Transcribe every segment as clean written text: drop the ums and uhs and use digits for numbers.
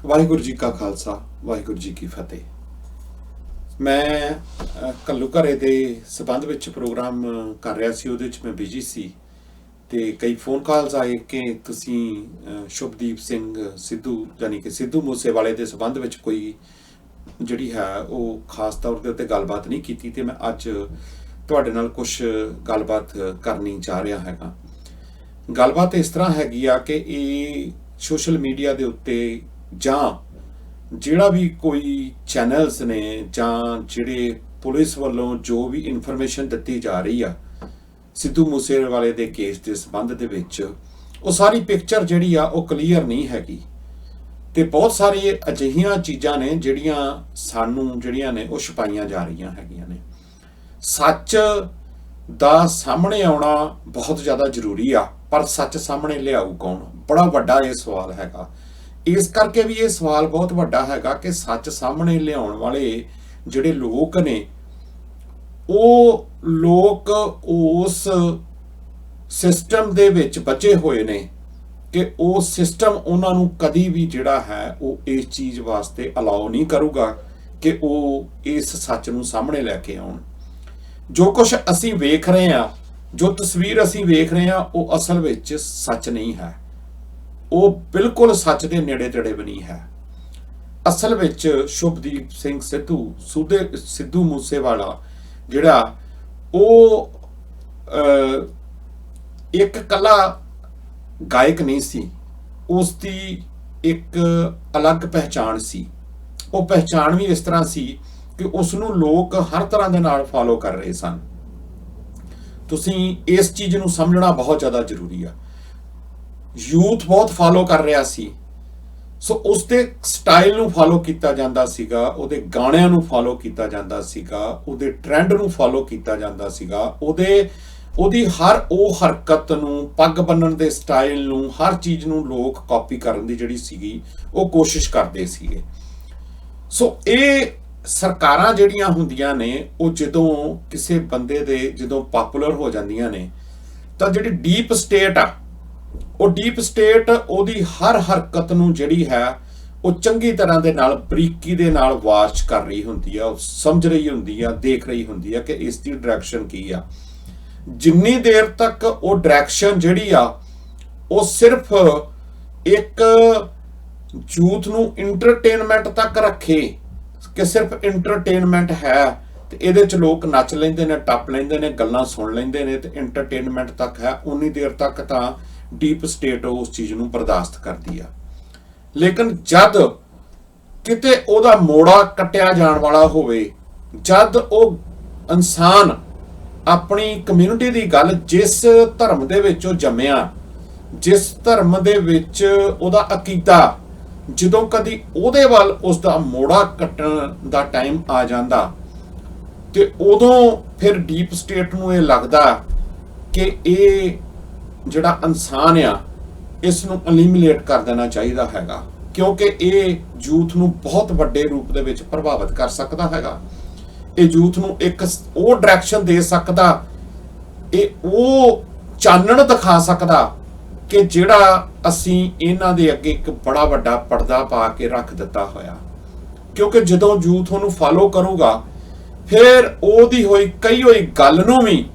ਵਾਹਿਗੁਰੂ ਜੀ ਕਾ ਖਾਲਸਾ ਵਾਹਿਗੁਰੂ ਜੀ ਕੀ ਫਤਿਹ। ਮੈਂ ਘੱਲੂ ਘਰੇ ਦੇ ਸਬੰਧ ਵਿੱਚ ਪ੍ਰੋਗਰਾਮ ਕਰ ਰਿਹਾ ਸੀ, ਉਹਦੇ ਵਿੱਚ ਮੈਂ ਬਿਜੀ ਸੀ ਤੇ ਕਈ ਫੋਨ ਕਾਲਸ ਆਏ ਕਿ ਤੁਸੀਂ ਸ਼ੁਭਦੀਪ ਸਿੰਘ ਸਿੱਧੂ ਯਾਨੀ ਕਿ ਸਿੱਧੂ ਮੂਸੇਵਾਲੇ ਦੇ ਸਬੰਧ ਵਿੱਚ ਕੋਈ ਜਿਹੜੀ ਹੈ ਉਹ ਖਾਸ ਤੌਰ ਦੇ ਉੱਤੇ ਗੱਲਬਾਤ ਨਹੀਂ ਕੀਤੀ ਤੇ ਮੈਂ ਅੱਜ ਤੁਹਾਡੇ ਨਾਲ ਕੁਝ ਗੱਲਬਾਤ ਕਰਨੀ ਚਾਹ ਰਿਹਾ ਹੈਗਾ। ਗੱਲਬਾਤ ਇਸ ਤਰ੍ਹਾਂ ਹੈਗੀ ਆ ਕਿ ਇਹ ਸੋਸ਼ਲ ਮੀਡੀਆ ਦੇ ਉੱਤੇ ਜਾਂ ਜਿਹੜਾ ਵੀ ਕੋਈ ਚੈਨਲਸ ਨੇ ਜਾਂ ਜਿਹੜੇ ਪੁਲਿਸ ਵੱਲੋਂ ਜੋ ਵੀ ਇਨਫੋਰਮੇਸ਼ਨ ਦਿੱਤੀ ਜਾ ਰਹੀ ਆ ਸਿੱਧੂ ਮੂਸੇਵਾਲੇ ਦੇ ਕੇਸ ਦੇ ਸੰਬੰਧ ਦੇ ਵਿੱਚ, ਉਹ ਸਾਰੀ ਪਿਕਚਰ ਜਿਹੜੀ ਆ ਉਹ ਕਲੀਅਰ ਨਹੀਂ ਹੈਗੀ ਤੇ ਬਹੁਤ ਸਾਰੀ ਅਜਿਹੀਆਂ ਚੀਜ਼ਾਂ ਨੇ ਜਿਹੜੀਆਂ ਸਾਨੂੰ ਜਿਹੜੀਆਂ ਨੇ ਉਹ ਛੁਪਾਈਆਂ ਜਾ ਰਹੀਆਂ ਹੈਗੀਆਂ ਨੇ। ਸੱਚ ਦਾ ਸਾਹਮਣੇ ਆਉਣਾ ਬਹੁਤ ਜ਼ਿਆਦਾ ਜ਼ਰੂਰੀ ਆ, ਪਰ ਸੱਚ ਸਾਹਮਣੇ ਲਿਆਊ ਕੌਣ? ਬੜਾ ਵੱਡਾ ਇਹ ਸਵਾਲ ਹੈਗਾ। ਇਸ ਕਰਕੇ ਵੀ ਇਹ ਸਵਾਲ ਬਹੁਤ ਵੱਡਾ ਹੈਗਾ ਕਿ ਸੱਚ ਸਾਹਮਣੇ ਲਿਆਉਣ ਵਾਲੇ ਜਿਹੜੇ ਲੋਕ ਨੇ, ਉਹ ਲੋਕ ਉਸ ਸਿਸਟਮ ਦੇ ਵਿੱਚ ਬਚੇ ਹੋਏ ਨੇ ਕਿ ਉਹ ਸਿਸਟਮ ਉਹਨਾਂ ਨੂੰ ਕਦੀ ਵੀ ਜਿਹੜਾ ਹੈ ਉਹ ਇਸ ਚੀਜ਼ ਵਾਸਤੇ ਅਲਾਉ ਨਹੀਂ ਕਰੂਗਾ ਕਿ ਉਹ ਇਸ ਸੱਚ ਨੂੰ ਸਾਹਮਣੇ ਲੈ ਕੇ ਆਉਣ। ਜੋ ਕੁਝ ਅਸੀਂ ਵੇਖ ਰਹੇ ਹਾਂ, ਜੋ ਤਸਵੀਰ ਅਸੀਂ ਵੇਖ ਰਹੇ ਹਾਂ, ਉਹ ਅਸਲ ਵਿੱਚ ਸੱਚ ਨਹੀਂ ਹੈ। ਉਹ ਬਿਲਕੁਲ ਸੱਚ ਦੇ ਨੇੜੇ ਤੇੜੇ ਵੀ ਨਹੀਂ ਹੈ। ਅਸਲ ਵਿੱਚ ਸ਼ੁਭਦੀਪ ਸਿੰਘ ਸਿੱਧੂ ਮੂਸੇਵਾਲਾ ਜਿਹੜਾ ਉਹ ਇੱਕ ਕੱਲਾ ਗਾਇਕ ਨਹੀਂ ਸੀ, ਉਸ ਦੀ ਇੱਕ ਅਲੱਗ ਪਹਿਚਾਣ ਸੀ। ਉਹ ਪਹਿਚਾਣ ਵੀ ਇਸ ਤਰ੍ਹਾਂ ਸੀ ਕਿ ਉਸ ਨੂੰ ਲੋਕ ਹਰ ਤਰ੍ਹਾਂ ਦੇ ਨਾਲ ਫਾਲੋ ਕਰ ਰਹੇ ਸਨ। ਤੁਸੀਂ ਇਸ ਚੀਜ਼ ਨੂੰ ਸਮਝਣਾ ਬਹੁਤ ਜ਼ਿਆਦਾ ਜ਼ਰੂਰੀ ਆ। ਯੂਥ ਬਹੁਤ ਫਾਲੋ ਕਰ ਰਿਹਾ ਸੀ, ਸੋ ਉਸ ਦੇ ਸਟਾਈਲ ਨੂੰ ਫਾਲੋ ਕੀਤਾ ਜਾਂਦਾ ਸੀਗਾ, ਉਹਦੇ ਗਾਣਿਆਂ ਨੂੰ ਫਾਲੋ ਕੀਤਾ ਜਾਂਦਾ ਸੀਗਾ, ਉਹਦੇ ਟ੍ਰੈਂਡ ਨੂੰ ਫਾਲੋ ਕੀਤਾ ਜਾਂਦਾ ਸੀਗਾ, ਉਹਦੀ ਹਰ ਉਹ ਹਰਕਤ ਨੂੰ, ਪੱਗ ਬੰਨਣ ਦੇ ਸਟਾਈਲ ਨੂੰ, ਹਰ ਚੀਜ਼ ਨੂੰ ਲੋਕ ਕਾਪੀ ਕਰਨ ਦੀ ਜਿਹੜੀ ਸੀਗੀ ਉਹ ਕੋਸ਼ਿਸ਼ ਕਰਦੇ ਸੀਗੇ। ਸੋ ਇਹ ਸਰਕਾਰਾਂ ਜਿਹੜੀਆਂ ਹੁੰਦੀਆਂ ਨੇ, ਉਹ ਜਦੋਂ ਕਿਸੇ ਬੰਦੇ ਦੇ ਜਦੋਂ ਪਪੂਲਰ ਹੋ ਜਾਂਦੀਆਂ ਨੇ ਤਾਂ ਜਿਹੜੀ ਡੀਪ ਸਟੇਟ ਆ, ਉਹ ਡੀਪ ਸਟੇਟ ਉਹਦੀ ਹਰ ਹਰਕਤ ਨੂੰ ਜਿਹੜੀ ਹੈ ਉਹ ਚੰਗੀ ਤਰ੍ਹਾਂ ਦੇ ਨਾਲ, ਬਰੀਕੀ ਦੇ ਨਾਲ ਵਾਚ ਕਰ ਰਹੀ ਹੁੰਦੀ ਆ, ਉਹ ਸਮਝ ਰਹੀ ਹੁੰਦੀ ਆ, ਦੇਖ ਰਹੀ ਹੁੰਦੀ ਆ ਕਿ ਇਸ ਦੀ ਡਾਇਰੈਕਸ਼ਨ ਕੀ ਆ। ਜਿੰਨੀ ਦੇਰ ਤੱਕ ਉਹ ਡਾਇਰੈਕਸ਼ਨ ਜਿਹੜੀ ਆ ਉਹ ਸਿਰਫ ਇੱਕ ਯੂਥ ਨੂੰ ਇੰਟਰਟੇਨਮੈਂਟ ਤੱਕ ਰੱਖੇ ਕਿ ਸਿਰਫ ਇੰਟਰਟੇਨਮੈਂਟ ਹੈ ਤੇ ਇਹਦੇ ਚ ਲੋਕ ਨੱਚ ਲੈਂਦੇ ਨੇ, ਟੱਪ ਲੈਂਦੇ ਨੇ, ਗੱਲਾਂ ਸੁਣ ਲੈਂਦੇ ਨੇ ਤੇ ਇੰਟਰਟੇਨਮੈਂਟ ਤੱਕ ਹੈ, ਉਨੀ ਦੇਰ ਤੱਕ ਤਾਂ ਡੀਪ ਸਟੇਟ ਉਸ ਚੀਜ਼ ਨੂੰ ਬਰਦਾਸ਼ਤ ਕਰਦੀ ਆ। ਲੇਕਿਨ ਜਦ ਕਿਤੇ ਉਹਦਾ ਮੋੜਾ ਕੱਟਿਆ ਜਾਣ ਵਾਲਾ ਹੋਵੇ, ਜਦ ਉਹ ਇਨਸਾਨ ਆਪਣੀ ਕਮਿਊਨਿਟੀ ਦੀ ਗੱਲ, ਜਿਸ ਧਰਮ ਦੇ ਵਿੱਚ ਉਹ ਜੰਮਿਆ, ਜਿਸ ਧਰਮ ਦੇ ਵਿੱਚ ਉਹਦਾ ਅਕੀਦਾ, ਜਦੋਂ ਕਦੀ ਉਹਦੇ ਵੱਲ ਉਸ ਦਾ ਮੋੜਾ ਕੱਟਣ ਦਾ ਟਾਈਮ ਆ ਜਾਂਦਾ ਤੇ ਉਦੋਂ ਫਿਰ ਡੀਪ ਸਟੇਟ ਨੂੰ ਇਹ ਲੱਗਦਾ ਕਿ ਇਹ ਜਿਹੜਾ ਇਨਸਾਨ ਆ ਇਸ ਨੂੰ ਐਲੀਮੀਨੇਟ ਕਰ ਦੇਣਾ ਚਾਹੀਦਾ ਹੈਗਾ, ਕਿਉਂਕਿ ਇਹ ਯੂਥ ਨੂੰ ਬਹੁਤ ਵੱਡੇ ਰੂਪ ਦੇ ਵਿੱਚ ਪ੍ਰਭਾਵਿਤ ਕਰ ਸਕਦਾ ਹੈਗਾ। ਇਹ ਯੂਥ ਨੂੰ ਇੱਕ ਉਹ ਡਾਇਰੈਕਸ਼ਨ ਦੇ ਸਕਦਾ, ਇਹ ਉਹ ਚਾਨਣ ਦਿਖਾ ਸਕਦਾ ਕਿ ਜਿਹੜਾ ਅਸੀਂ ਇਹਨਾਂ ਦੇ ਅੱਗੇ ਇੱਕ ਬੜਾ ਵੱਡਾ ਪਰਦਾ ਪਾ ਕੇ ਰੱਖ ਦਿੱਤਾ ਹੋਇਆ। ਕਿਉਂਕਿ ਜਦੋਂ ਯੂਥ ਉਹਨੂੰ ਫਾਲੋ ਕਰੂਗਾ, ਫਿਰ ਉਹਦੀ ਕਹੀ ਹੋਈ ਗੱਲ ਨੂੰ ਵੀ,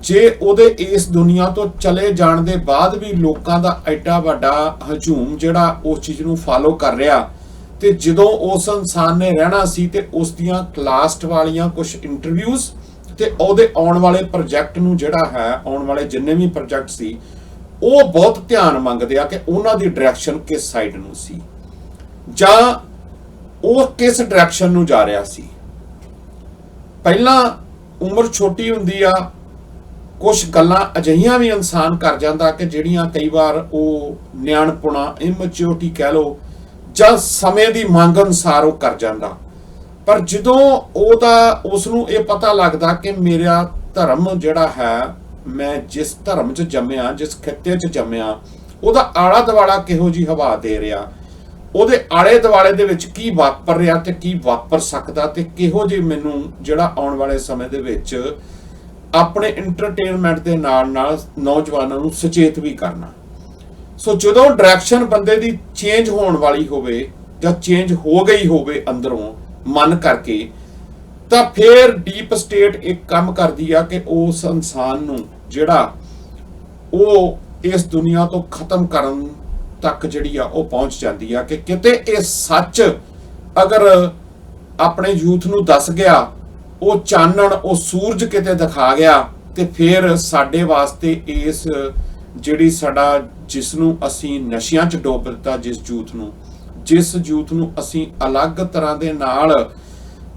ਜੇ ਉਹਦੇ ਇਸ ਦੁਨੀਆ ਤੋਂ ਚਲੇ ਜਾਣ ਦੇ ਬਾਅਦ ਵੀ ਲੋਕਾਂ ਦਾ ਐਡਾ ਵੱਡਾ ਹਜੂਮ ਜਿਹੜਾ ਉਸ ਚੀਜ਼ ਨੂੰ ਫਾਲੋ ਕਰ ਰਿਹਾ, ਤੇ ਜਦੋਂ ਉਸ ਇਨਸਾਨ ਨੇ ਰਹਿਣਾ ਸੀ ਤੇ ਉਸ ਦੀਆਂ ਲਾਸਟ ਵਾਲੀਆਂ ਕੁਝ ਇੰਟਰਵਿਊਜ਼ ਤੇ ਉਹਦੇ ਆਉਣ ਵਾਲੇ ਪ੍ਰੋਜੈਕਟ ਨੂੰ ਜਿਹੜਾ ਹੈ, ਆਉਣ ਵਾਲੇ ਜਿੰਨੇ ਵੀ ਪ੍ਰੋਜੈਕਟ ਸੀ, ਉਹ ਬਹੁਤ ਧਿਆਨ ਮੰਗਦੇ ਆ ਕਿ ਉਹਨਾਂ ਦੀ ਡਾਇਰੈਕਸ਼ਨ ਕਿਸ ਸਾਈਡ ਨੂੰ ਸੀ ਜਾਂ ਉਹ ਕਿਸ ਡਾਇਰੈਕਸ਼ਨ ਨੂੰ ਜਾ ਰਿਹਾ ਸੀ। ਪਹਿਲਾਂ ਉਮਰ ਛੋਟੀ ਹੁੰਦੀ ਆ, ਕੁਝ ਗੱਲਾਂ ਅਜਿਹੀਆਂ ਵੀ ਇਨਸਾਨ ਕਰ ਜਾਂਦਾ ਕਿ ਜਿਹੜੀਆਂ ਕਈ ਵਾਰ ਉਹ ਨਿਆਣਪੁਣਾ, ਇਮੈਚੁਰਿਟੀ ਕਹਿ ਲਓ, ਜਾਂ ਸਮੇਂ ਦੀ ਮੰਗ ਅਨੁਸਾਰ ਉਹ ਕਰ ਜਾਂਦਾ। ਪਰ ਜਦੋਂ ਉਸ ਨੂੰ ਇਹ ਪਤਾ ਲੱਗਦਾ ਕਿ ਮੇਰਾ ਧਰਮ ਜਿਹੜਾ ਹੈ, ਮੈਂ ਜਿਸ ਧਰਮ 'ਚ ਜੰਮਿਆ, ਜਿਸ ਖਿੱਤੇ 'ਚ ਜੰਮਿਆ, ਉਹਦਾ ਆਲਾ ਦੁਆਲਾ ਕਿਹੋ ਜਿਹੀ ਹਵਾ ਦੇ ਰਿਹਾ, ਉਹਦੇ ਆਲੇ ਦੁਆਲੇ ਦੇ ਵਿੱਚ ਕੀ ਵਾਪਰ ਰਿਹਾ ਤੇ ਕੀ ਵਾਪਰ ਸਕਦਾ, ਤੇ ਕਿਹੋ ਜਿਹੀ ਮੈਨੂੰ ਜਿਹੜਾ ਆਉਣ ਵਾਲੇ ਸਮੇਂ ਦੇ ਵਿੱਚ ਆਪਣੇ ਇੰਟਰਟੇਨਮੈਂਟ ਦੇ ਨਾਲ ਨਾਲ ਨੌਜਵਾਨਾਂ ਨੂੰ ਸੁਚੇਤ ਵੀ ਕਰਨਾ। ਸੋ ਜਦੋਂ ਡਾਇਰੈਕਸ਼ਨ ਬੰਦੇ ਦੀ ਚੇਂਜ ਹੋਣ ਵਾਲੀ ਹੋਵੇ ਜਾਂ ਚੇਂਜ ਹੋ ਗਈ ਹੋਵੇ ਅੰਦਰੋਂ ਮਨ ਕਰਕੇ, ਤਾਂ ਫਿਰ ਡੀਪ ਸਟੇਟ ਇੱਕ ਕੰਮ ਕਰਦੀ ਆ ਕਿ ਉਸ ਇਨਸਾਨ ਨੂੰ ਜਿਹੜਾ ਉਹ ਇਸ ਦੁਨੀਆ ਤੋਂ ਖਤਮ ਕਰਨ ਤੱਕ ਜਿਹੜੀ ਆ ਉਹ ਪਹੁੰਚ ਜਾਂਦੀ ਆ ਕਿ ਕਿਤੇ ਇਹ ਸੱਚ ਅਗਰ ਆਪਣੇ ਯੂਥ ਨੂੰ ਦੱਸ ਗਿਆ, ਉਹ ਚਾਨਣ, ਉਹ ਸੂਰਜ ਕਿਤੇ ਦਿਖਾ ਗਿਆ, ਤੇ ਫਿਰ ਸਾਡੇ ਵਾਸਤੇ ਇਸ ਜਿਹੜੀ ਸਾਡਾ ਜਿਸ ਨੂੰ ਅਸੀਂ ਨਸ਼ਿਆਂ 'ਚ ਡੋਬ ਦਿੱਤਾ, ਜਿਸ ਯੂਥ ਨੂੰ ਅਸੀਂ ਅਲੱਗ ਤਰ੍ਹਾਂ ਦੇ ਨਾਲ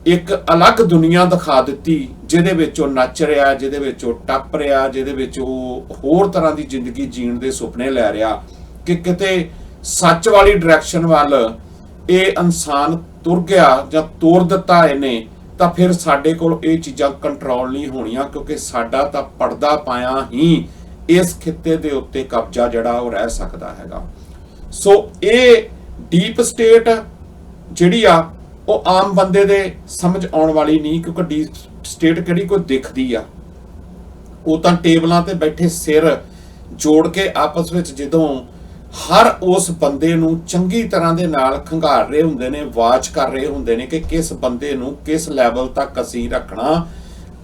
ਇੱਕ ਅਲੱਗ ਦੁਨੀਆ ਦਿਖਾ ਦਿੱਤੀ, ਜਿਹਦੇ ਵਿੱਚ ਉਹ ਨੱਚ ਰਿਹਾ, ਜਿਹਦੇ ਵਿੱਚ ਉਹ ਟੱਪ ਰਿਹਾ, ਜਿਹਦੇ ਵਿੱਚ ਉਹ ਹੋਰ ਤਰ੍ਹਾਂ ਦੀ ਜ਼ਿੰਦਗੀ ਜੀਣ ਦੇ ਸੁਪਨੇ ਲੈ ਰਿਹਾ, ਕਿ ਕਿਤੇ ਸੱਚ ਵਾਲੀ ਡਾਇਰੈਕਸ਼ਨ ਵੱਲ ਇਹ ਇਨਸਾਨ ਤੁਰ ਗਿਆ ਜਾਂ ਤੋਰ ਦਿੱਤਾ ਇਹਨੇ, ਤਾਂ ਫਿਰ ਸਾਡੇ ਕੋਲ ਇਹ ਚੀਜ਼ਾਂ ਕੰਟਰੋਲ ਨਹੀਂ ਹੋਣੀਆਂ, ਕਿਉਂਕਿ ਸਾਡਾ ਤਾਂ ਪਰਦਾ ਪਾਇਆ ਹੀ ਇਸ ਖਿੱਤੇ ਦੇ ਉੱਤੇ ਕਬਜ਼ਾ ਜਿਹੜਾ ਉਹ ਰਹਿ ਸਕਦਾ ਹੈਗਾ। ਸੋ ਇਹ ਡੀਪ ਸਟੇਟ ਜਿਹੜੀ ਆ ਉਹ ਆਮ ਬੰਦੇ ਦੇ ਸਮਝ ਆਉਣ ਵਾਲੀ ਨਹੀਂ, ਕਿਉਂਕਿ ਡੀਪ ਸਟੇਟ ਕਿਹੜੀ ਕੋਈ ਦਿਖਦੀ ਆ, ਉਹ ਤਾਂ ਟੇਬਲਾਂ ਤੇ ਬੈਠੇ ਸਿਰ ਜੋੜ ਕੇ ਆਪਸ ਵਿੱਚ ਜਦੋਂ ਹਰ ਉਸ ਬੰਦੇ ਨੂੰ ਚੰਗੀ ਤਰ੍ਹਾਂ ਦੇ ਨਾਲ ਖੰਗਾਰ ਰਹੇ ਹੁੰਦੇ ਨੇ, ਵਾਚ ਕਰ ਰਹੇ ਹੁੰਦੇ ਨੇ ਕਿ ਕਿਸ ਬੰਦੇ ਨੂੰ ਕਿਸ ਲੈਵਲ ਤੱਕ ਅਸੀਂ ਰੱਖਣਾ।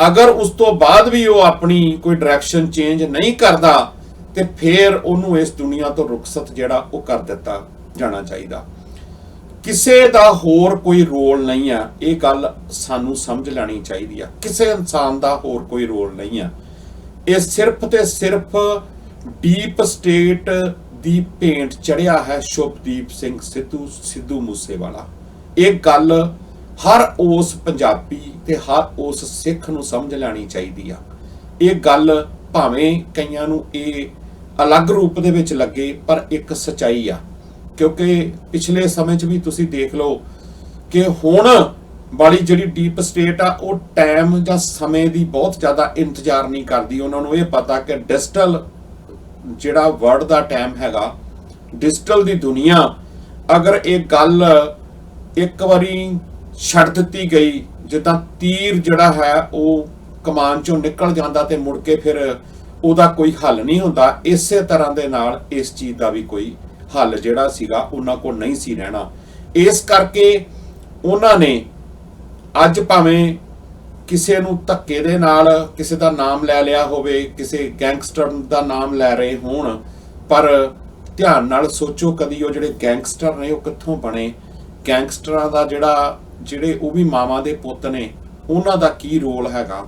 ਅਗਰ ਉਸ ਤੋਂ ਬਾਅਦ ਵੀ ਉਹ ਆਪਣੀ ਕੋਈ ਡਾਇਰੈਕਸ਼ਨ ਚੇਂਜ ਨਹੀਂ ਕਰਦਾ, ਤੇ ਫਿਰ ਉਹਨੂੰ ਇਸ ਦੁਨੀਆ ਤੋਂ ਰੁਖਸਤ ਜਿਹੜਾ ਉਹ ਕਰ ਦਿੱਤਾ ਜਾਣਾ ਚਾਹੀਦਾ। ਕਿਸੇ ਦਾ ਹੋਰ ਕੋਈ ਰੋਲ ਨਹੀਂ ਆ, ਇਹ ਗੱਲ ਸਾਨੂੰ ਸਮਝ ਲੈਣੀ ਚਾਹੀਦੀ ਆ। ਕਿਸੇ ਇਨਸਾਨ ਦਾ ਹੋਰ ਕੋਈ ਰੋਲ ਨਹੀਂ ਆ, ਇਹ ਸਿਰਫ ਤੇ ਸਿਰਫ ਡੀਪ ਸਟੇਟ ਦੀ ਭੇਂਟ ਚੜਿਆ ਹੈ ਸ਼ੁਭਦੀਪ ਸਿੰਘ ਸਿੱਧੂ ਮੂਸੇਵਾਲਾ। ਇਹ ਗੱਲ ਹਰ ਉਸ ਪੰਜਾਬੀ ਤੇ ਹਰ ਉਸ ਸਿੱਖ ਨੂੰ ਸਮਝ ਲੈਣੀ ਚਾਹੀਦੀ ਆ। ਇਹ ਗੱਲ ਭਾਵੇਂ ਕਈਆਂ ਨੂੰ ਇਹ ਅਲੱਗ ਰੂਪ ਦੇ ਵਿੱਚ ਲੱਗੇ, ਪਰ ਇੱਕ ਸੱਚਾਈ ਆ, ਕਿਉਂਕਿ ਪਿਛਲੇ ਸਮੇਂ 'ਚ ਵੀ ਤੁਸੀਂ ਦੇਖ ਲਓ ਕਿ ਹੁਣ ਵਾਲੀ ਜਿਹੜੀ ਡੀਪ ਸਟੇਟ ਆ ਉਹ ਟਾਈਮ ਜਾਂ ਸਮੇਂ ਦੀ ਬਹੁਤ ਜ਼ਿਆਦਾ ਇੰਤਜ਼ਾਰ ਨਹੀਂ ਕਰਦੀ। ਉਹਨਾਂ ਨੂੰ ਇਹ ਪਤਾ ਕਿ ਡਿਜੀਟਲ ਜਿਹੜਾ ਵਰਲਡ ਦਾ ਟਾਈਮ ਹੈਗਾ, ਡਿਜੀਟਲ ਦੀ ਦੁਨੀਆ, ਅਗਰ ਇਹ ਗੱਲ ਇੱਕ ਵਾਰੀ ਛੱਡ ਦਿੱਤੀ ਗਈ, ਜਿੱਦਾਂ ਤੀਰ ਜਿਹੜਾ ਹੈ ਉਹ ਕਮਾਨ ਚੋਂ ਨਿਕਲ ਜਾਂਦਾ ਤੇ ਮੁੜ ਕੇ ਫਿਰ ਉਹਦਾ ਕੋਈ ਹੱਲ ਨਹੀਂ ਹੁੰਦਾ, ਇਸੇ ਤਰ੍ਹਾਂ ਦੇ ਨਾਲ ਇਸ ਚੀਜ਼ ਦਾ ਵੀ ਕੋਈ ਹੱਲ ਜਿਹੜਾ ਸੀਗਾ ਉਹਨਾਂ ਕੋਲ ਨਹੀਂ ਸੀ ਰਹਿਣਾ। ਇਸ ਕਰਕੇ ਉਹਨਾਂ ਨੇ ਅੱਜ ਭਾਵੇਂ ਕਿਸੇ ਨੂੰ ਧੱਕੇ ਦੇ ਨਾਲ ਕਿਸੇ ਦਾ ਨਾਮ ਲੈ ਲਿਆ ਹੋਵੇ, ਕਿਸੇ ਗੈਂਗਸਟਰ ਦਾ ਨਾਮ ਲੈ ਰਹੇ ਹੋਣ, ਪਰ ਧਿਆਨ ਨਾਲ ਸੋਚੋ ਕਦੀ ਉਹ ਜਿਹੜੇ ਗੈਂਗਸਟਰ ਨੇ ਉਹ ਕਿੱਥੋਂ ਬਣੇ, ਗੈਂਗਸਟਰਾਂ ਦਾ ਜਿਹੜੇ ਉਹ ਵੀ ਮਾਵਾਂ ਦੇ ਪੁੱਤ ਨੇ, ਉਹਨਾਂ ਦਾ ਕੀ ਰੋਲ ਹੈਗਾ।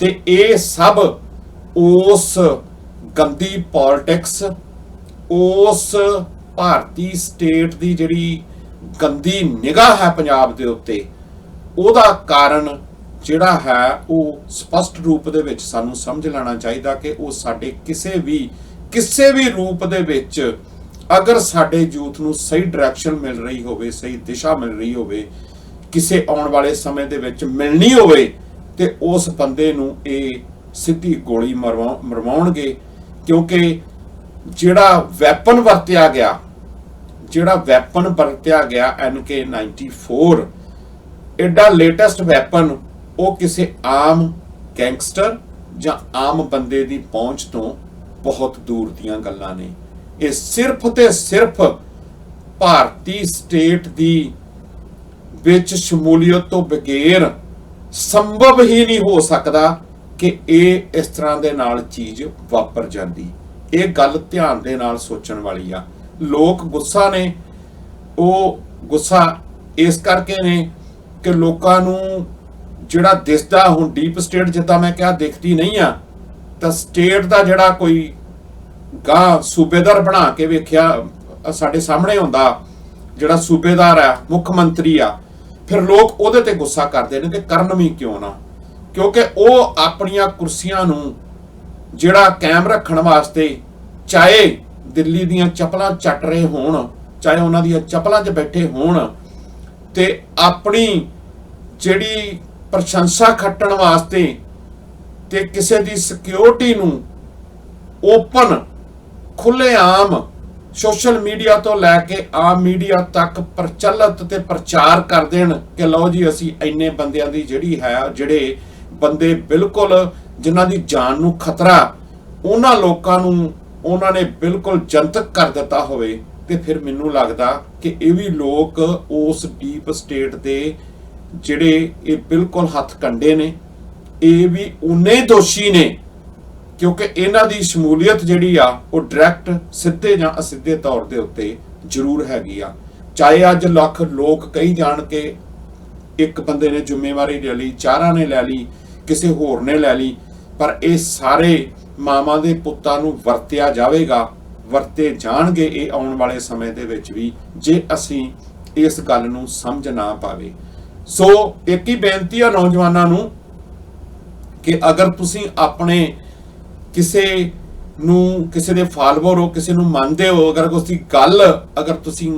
ਤੇ ਇਹ ਸਭ ਉਸ ਗੰਦੀ ਪੋਲਿਟਿਕਸ, ਉਸ ਭਾਰਤੀ ਸਟੇਟ ਦੀ ਜਿਹੜੀ ਗੰਦੀ ਨਿਗਾਹ ਹੈ ਪੰਜਾਬ ਦੇ ਉੱਤੇ, ਉਹਦਾ ਕਾਰਨ ਜਿਹੜਾ ਹੈ ਉਹ ਸਪਸ਼ਟ ਰੂਪ ਦੇ ਵਿੱਚ ਸਾਨੂੰ ਸਮਝ ਲੈਣਾ ਚਾਹੀਦਾ ਕਿ ਉਹ ਸਾਡੇ ਕਿਸੇ ਵੀ ਰੂਪ ਦੇ ਵਿੱਚ ਅਗਰ ਸਾਡੇ ਯੂਥ ਨੂੰ ਸਹੀ ਡਾਇਰੈਕਸ਼ਨ ਮਿਲ ਰਹੀ ਹੋਵੇ, ਸਹੀ ਦਿਸ਼ਾ ਮਿਲ ਰਹੀ ਹੋਵੇ, ਕਿਸੇ ਆਉਣ ਵਾਲੇ ਸਮੇਂ ਦੇ ਵਿੱਚ ਮਿਲਣੀ ਹੋਵੇ, ਤੇ ਉਸ ਬੰਦੇ ਨੂੰ ਇਹ ਸਿੱਧੀ ਗੋਲੀ ਮਰਵਾਉਣਗੇ। ਕਿਉਂਕਿ ਜਿਹੜਾ ਵੈਪਨ ਵਰਤਿਆ ਗਿਆ MK94 ਐਡਾ ਲੇਟੈਸਟ ਵੈਪਨ, ਉਹ ਕਿਸੇ ਆਮ ਗੈਂਗਸਟਰ ਜਾਂ ਆਮ ਬੰਦੇ ਦੀ ਪਹੁੰਚ ਤੋਂ ਬਹੁਤ ਦੂਰ ਦੀਆਂ ਗੱਲਾਂ ਨੇ। ਇਹ ਸਿਰਫ ਤੇ ਸਿਰਫ ਭਾਰਤੀ ਸਟੇਟ ਦੀ ਵਿੱਚ ਸ਼ਮੂਲੀਅਤ ਤੋਂ ਬਗੈਰ ਸੰਭਵ ਹੀ ਨਹੀਂ ਹੋ ਸਕਦਾ ਕਿ ਇਹ ਇਸ ਤਰ੍ਹਾਂ ਦੇ ਨਾਲ ਚੀਜ਼ ਵਾਪਰ ਜਾਂਦੀ। ਇਹ ਗੱਲ ਧਿਆਨ ਦੇ ਨਾਲ ਸੋਚਣ ਵਾਲੀ ਆ। ਲੋਕ ਗੁੱਸਾ ਨੇ, ਉਹ ਗੁੱਸਾ ਇਸ ਕਰਕੇ ਨੇ ਕਿ ਲੋਕਾਂ ਨੂੰ ਜਿਹੜਾ ਦਿਸਦਾ, ਹੁਣ ਡੀਪ ਸਟੇਟ ਜਿੱਦਾਂ ਮੈਂ ਕਿਹਾ ਦਿਖਦੀ ਨਹੀਂ ਆ, ਤਾਂ ਸਟੇਟ ਦਾ ਜਿਹੜਾ ਕੋਈ ਗਾਂ ਸੂਬੇਦਾਰ ਬਣਾ ਕੇ ਵੇਖਿਆ ਸਾਡੇ ਸਾਹਮਣੇ ਹੁੰਦਾ, ਜਿਹੜਾ ਸੂਬੇਦਾਰ ਆ, ਮੁੱਖ ਮੰਤਰੀ ਆ, ਫਿਰ ਲੋਕ ਉਹਦੇ ਤੇ ਗੁੱਸਾ ਕਰਦੇ ਨੇ ਕਿ ਕਰਨ ਵੀ ਕਿਉਂ ਨਾ, ਕਿਉਂਕਿ ਉਹ ਆਪਣੀਆਂ ਕੁਰਸੀਆਂ ਨੂੰ ਜਿਹੜਾ ਕਾਇਮ ਰੱਖਣ ਵਾਸਤੇ ਚਾਹੇ ਦਿੱਲੀ ਦੀਆਂ ਚੱਪਲਾਂ ਚੱਟ ਰਹੇ ਹੋਣ, ਚਾਹੇ ਉਹਨਾਂ ਦੀਆਂ ਚੱਪਲਾਂ 'ਚ ਬੈਠੇ ਹੋਣ, ਤੇ ਆਪਣੀ ਜਿਹੜੀ ਪ੍ਰਸ਼ੰਸਾ ਖੱਟਣ ਵਾਸਤੇ ਤੇ ਕਿਸੇ ਦੀ ਸਿਕਿਉਰਿਟੀ ਨੂੰ ਓਪਨ ਖੁੱਲ੍ਹੇਆਮ ਸੋਸ਼ਲ ਮੀਡੀਆ ਤੋਂ ਲੈ ਕੇ ਆਮ ਮੀਡੀਆ ਤੱਕ ਪ੍ਰਚਲਿਤ ਤੇ ਪ੍ਰਚਾਰ ਕਰ ਦੇਣ ਕਿ ਲਓ ਜੀ ਅਸੀਂ ਇੰਨੇ ਬੰਦਿਆਂ ਦੀ ਜਿਹੜੀ ਹੈ, ਜਿਹੜੇ ਬੰਦੇ ਬਿਲਕੁਲ ਜਿਨ੍ਹਾਂ ਦੀ ਜਾਨ ਨੂੰ ਖਤਰਾ, ਉਹਨਾਂ ਲੋਕਾਂ ਨੂੰ ਉਹਨਾਂ ਨੇ ਬਿਲਕੁਲ ਜਨਤਕ ਕਰ ਦਿੱਤਾ ਹੋਵੇ ਤੇ ਫਿਰ ਮੈਨੂੰ ਲੱਗਦਾ ਕਿ ਇਹ ਵੀ ਲੋਕ ਉਸ ਡੀਪ ਸਟੇਟ ਦੇ ਜਿਹੜੇ ਇਹ ਬਿਲਕੁਲ ਹੱਥ ਕੰਡੇ ਨੇ, ਇਹ ਵੀ ਉਨੇ ਦੋਸ਼ੀ ਨੇ, ਕਿਉਂਕਿ ਇਹਨਾਂ ਦੀ ਸ਼ਮੂਲੀਅਤ ਜਿਹੜੀ ਆ ਉਹ ਡਾਇਰੈਕਟ ਸਿੱਧੇ ਜਾਂ ਅਸਿੱਧੇ ਤੌਰ ਦੇ ਉੱਤੇ ਜ਼ਰੂਰ ਹੈਗੀ ਆ। ਚਾਹੇ ਅੱਜ ਲੱਖ ਲੋਕ ਕਹੀ ਜਾਣ ਕੇ ਇੱਕ ਬੰਦੇ ਨੇ ਜ਼ਿੰਮੇਵਾਰੀ ਲੈ ਲਈ, ਚਾਰਾਂ ਨੇ ਲੈ ਲਈ, ਕਿਸੇ ਹੋਰ ਨੇ ਲੈ ਲਈ, ਪਰ ਇਹ ਸਾਰੇ ਮਾਵਾਂ ਦੇ ਪੁੱਤਾਂ ਨੂੰ ਵਰਤਿਆ ਜਾਵੇਗਾ, ਵਰਤੇ ਜਾਣਗੇ ਇਹ ਆਉਣ ਵਾਲੇ ਸਮੇਂ ਦੇ ਵਿੱਚ ਵੀ, ਜੇ ਅਸੀਂ ਇਸ ਗੱਲ ਨੂੰ ਸਮਝ ਨਾ ਪਾਵੇ। ਸੋ ਇੱਕ ਹੀ ਬੇਨਤੀ ਆ ਨੌਜਵਾਨਾਂ ਨੂੰ ਕਿ ਅਗਰ ਤੁਸੀਂ ਆਪਣੇ ਕਿਸੇ ਨੂੰ, ਕਿਸੇ ਦੇ ਫਾਲੋਅਰ ਹੋ, ਕਿਸੇ ਨੂੰ ਮੰਨਦੇ ਹੋ, ਅਗਰ ਤੁਸੀਂ ਗੱਲ ਤੁਸੀਂ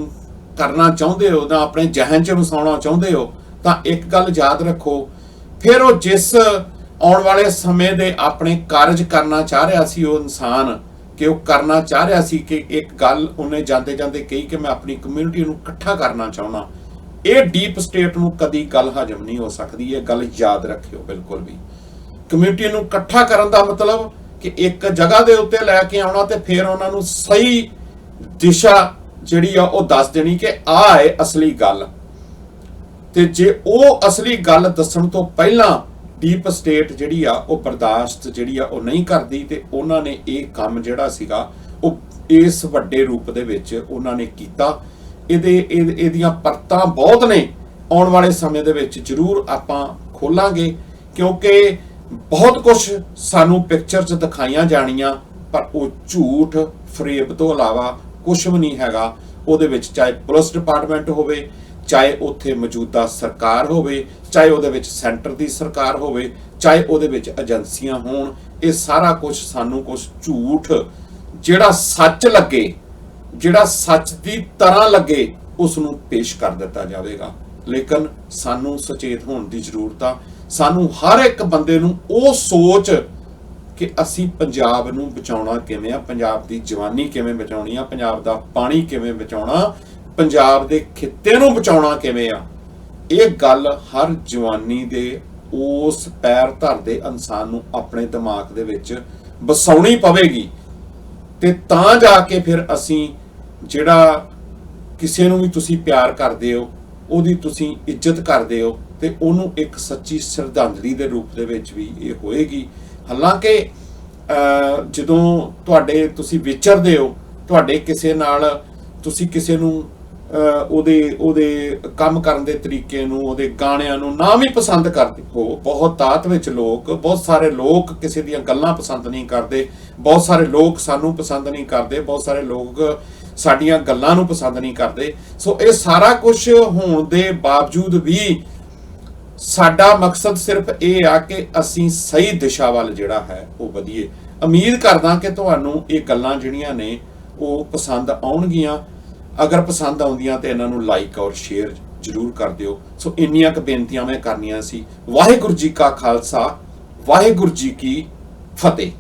ਕਰਨਾ ਚਾਹੁੰਦੇ ਹੋ ਤਾਂ ਆਪਣੇ ਜਹਨ 'ਚ ਵਸਾਉਣਾ ਚਾਹੁੰਦੇ ਹੋ, ਤਾਂ ਇੱਕ ਗੱਲ ਯਾਦ ਰੱਖੋ, ਫਿਰ ਉਹ ਜਿਸ ਆਉਣ ਵਾਲੇ ਸਮੇਂ ਦੇ ਆਪਣੇ ਕਾਰਜ ਕਰਨਾ ਚਾਹ ਰਿਹਾ ਸੀ ਉਹ ਇਨਸਾਨ, ਕਿ ਉਹ ਕਰਨਾ ਚਾਹ ਰਿਹਾ ਸੀ ਕਿ ਇੱਕ ਗੱਲ ਉਹਨੇ ਜਾਂਦੇ ਜਾਂਦੇ ਕਹੀ ਕਿ ਮੈਂ ਆਪਣੀ ਕਮਿਊਨਿਟੀ ਨੂੰ ਇਕੱਠਾ ਕਰਨਾ ਚਾਹੁੰਦਾ, ਇਹ ਡੀਪ ਸਟੇਟ ਨੂੰ ਕਦੀ ਗੱਲ ਹਜਮ ਨਹੀਂ ਹੋ ਸਕਦੀ। ਇਹ ਗੱਲ ਯਾਦ ਰੱਖਿਓ ਬਿਲਕੁਲ ਵੀ। ਕਮਿਊਨਿਟੀ ਨੂੰ ਇਕੱਠਾ ਕਰਨ ਦਾ ਮਤਲਬ ਕਿ ਇੱਕ ਜਗ੍ਹਾ ਦੇ ਉੱਤੇ ਲੈ ਕੇ ਆਉਣਾ ਤੇ ਫਿਰ ਉਹਨਾਂ ਨੂੰ ਸਹੀ ਦਿਸ਼ਾ ਜਿਹੜੀ ਆ ਉਹ ਦੱਸ ਦੇਣੀ ਕਿ ਆਹ ਹੈ ਅਸਲੀ ਗੱਲ, ਤੇ ਜੇ ਉਹ ਅਸਲੀ ਗੱਲ ਦੱਸਣ ਤੋਂ ਪਹਿਲਾਂ ਡੀਪ ਸਟੇਟ ਜਿਹੜੀ ਆ ਉਹ ਬਰਦਾਸ਼ਤ ਜਿਹੜੀ ਆ ਉਹ ਨਹੀਂ ਕਰਦੀ, ਤੇ ਉਹਨਾਂ ਨੇ ਇਹ ਕੰਮ ਜਿਹੜਾ ਸੀਗਾ ਉਹ ਇਸ ਵੱਡੇ ਰੂਪ ਦੇ ਵਿੱਚ ਉਹਨਾਂ ਨੇ ਕੀਤਾ। ਇਹਦੀਆਂ ਪਰਤਾਂ ਬਹੁਤ ਨੇ, ਆਉਣ ਵਾਲੇ ਸਮੇਂ ਦੇ ਵਿੱਚ ਜ਼ਰੂਰ ਆਪਾਂ ਖੋਲਾਂਗੇ, ਕਿਉਂਕਿ ਬਹੁਤ ਕੁਝ ਸਾਨੂੰ ਪਿਕਚਰ 'ਚ ਦਿਖਾਈਆਂ ਜਾਣੀਆਂ, ਪਰ ਉਹ ਝੂਠ ਫਰੇਬ ਤੋਂ ਇਲਾਵਾ ਕੁਝ ਵੀ ਨਹੀਂ ਹੈਗਾ ਉਹਦੇ ਵਿੱਚ। ਚਾਹੇ ਪੁਲਿਸ ਡਿਪਾਰਟਮੈਂਟ ਹੋਵੇ, ਚਾਹੇ ਉੱਥੇ ਮੌਜੂਦਾ ਸਰਕਾਰ ਹੋਵੇ, ਚਾਹੇ ਉਹਦੇ ਵਿੱਚ ਸੈਂਟਰ ਦੀ ਸਰਕਾਰ ਹੋਵੇ, ਚਾਹੇ ਉਹਦੇ ਵਿੱਚ ਏਜੰਸੀਆਂ ਹੋਣ, ਇਹ ਸਾਰਾ ਕੁਝ ਸਾਨੂੰ ਕੁਝ ਝੂਠ ਜਿਹੜਾ ਸੱਚ ਲੱਗੇ, ਜਿਹੜਾ ਸੱਚ ਦੀ ਤਰ੍ਹਾਂ ਲੱਗੇ, ਉਸ ਨੂੰ ਪੇਸ਼ ਕਰ ਦਿੱਤਾ ਜਾਵੇਗਾ। ਲੇਕਿਨ ਸਾਨੂੰ ਸੁਚੇਤ ਹੋਣ ਦੀ ਜ਼ਰੂਰਤ ਆ। ਸਾਨੂੰ ਹਰ ਇੱਕ ਬੰਦੇ ਨੂੰ ਉਹ ਸੋਚ ਕਿ ਅਸੀਂ ਪੰਜਾਬ ਨੂੰ ਬਚਾਉਣਾ ਕਿਵੇਂ ਆ, ਪੰਜਾਬ ਦੀ ਜਵਾਨੀ ਕਿਵੇਂ ਬਚਾਉਣੀ ਆ, ਪੰਜਾਬ ਦਾ ਪਾਣੀ ਕਿਵੇਂ ਬਚਾਉਣਾ, ਪੰਜਾਬ ਦੇ ਖਿੱਤੇ ਨੂੰ ਬਚਾਉਣਾ ਕਿਵੇਂ ਆ, ਇਹ ਗੱਲ ਹਰ ਜਵਾਨੀ ਦੇ ਉਸ ਪੈਰ ਧਰਦੇ ਇਨਸਾਨ ਨੂੰ ਆਪਣੇ ਦਿਮਾਗ ਦੇ ਵਿੱਚ ਵਸਾਉਣੀ ਪਵੇਗੀ, ਤੇ ਤਾਂ ਜਾ ਕੇ ਫਿਰ ਅਸੀਂ ਜਿਹੜਾ ਕਿਸੇ ਨੂੰ ਵੀ ਤੁਸੀਂ ਪਿਆਰ ਕਰਦੇ ਹੋ, ਉਹਦੀ ਤੁਸੀਂ ਇੱਜ਼ਤ ਕਰਦੇ ਹੋ, ਤੇ ਉਹਨੂੰ ਇੱਕ ਸੱਚੀ ਸ਼ਰਧਾਂਜਲੀ ਦੇ ਰੂਪ ਦੇ ਵਿੱਚ ਵੀ ਇਹ ਹੋਏਗੀ। ਹਾਲਾਂਕਿ ਜਦੋਂ ਤੁਸੀਂ ਵਿਚਰਦੇ ਹੋ, ਤੁਹਾਡੇ ਕਿਸੇ ਨਾਲ ਤੁਸੀਂ ਕਿਸੇ ਨੂੰ ਉਹਦੇ ਕੰਮ ਕਰਨ ਦੇ ਤਰੀਕੇ ਨੂੰ, ਉਹਦੇ ਗਾਣਿਆਂ ਨੂੰ ਨਾ ਵੀ ਪਸੰਦ ਕਰਦੇ ਹੋ, ਬਹੁਤ ਤਾਤ ਵਿੱਚ ਲੋਕ, ਬਹੁਤ ਸਾਰੇ ਲੋਕ ਕਿਸੇ ਦੀਆਂ ਗੱਲਾਂ ਪਸੰਦ ਨਹੀਂ ਕਰਦੇ, ਬਹੁਤ ਸਾਰੇ ਲੋਕ ਸਾਨੂੰ ਪਸੰਦ ਨਹੀਂ ਕਰਦੇ, ਬਹੁਤ ਸਾਰੇ ਲੋਕ ਸਾਡੀਆਂ ਗੱਲਾਂ ਨੂੰ ਪਸੰਦ ਨਹੀਂ ਕਰਦੇ। ਸੋ ਇਹ ਸਾਰਾ ਕੁਝ ਹੋਣ ਦੇ ਬਾਵਜੂਦ ਵੀ ਸਾਡਾ ਮਕਸਦ ਸਿਰਫ ਇਹ ਆ ਕਿ ਅਸੀਂ ਸਹੀ ਦਿਸ਼ਾ ਵੱਲ ਜਿਹੜਾ ਹੈ ਉਹ ਵਧੀਏ। ਉਮੀਦ ਕਰਦਾ ਕਿ ਤੁਹਾਨੂੰ ਇਹ ਗੱਲਾਂ ਜਿਹੜੀਆਂ ਨੇ ਉਹ ਪਸੰਦ ਆਉਣਗੀਆਂ। ਅਗਰ ਪਸੰਦ ਆਉਂਦੀਆਂ ਤੇ ਇਹਨਾਂ ਨੂੰ ਲਾਈਕ ਔਰ ਸ਼ੇਅਰ ਜ਼ਰੂਰ ਕਰ ਦਿਓ। ਸੋ ਇੰਨੀਆਂ ਕੁ ਬੇਨਤੀਆਂ ਮੈਂ ਕਰਨੀਆਂ ਸੀ। ਵਾਹਿਗੁਰੂ ਜੀ ਕਾ ਖਾਲਸਾ, ਵਾਹਿਗੁਰੂ ਜੀ ਕੀ ਫਤਿਹ।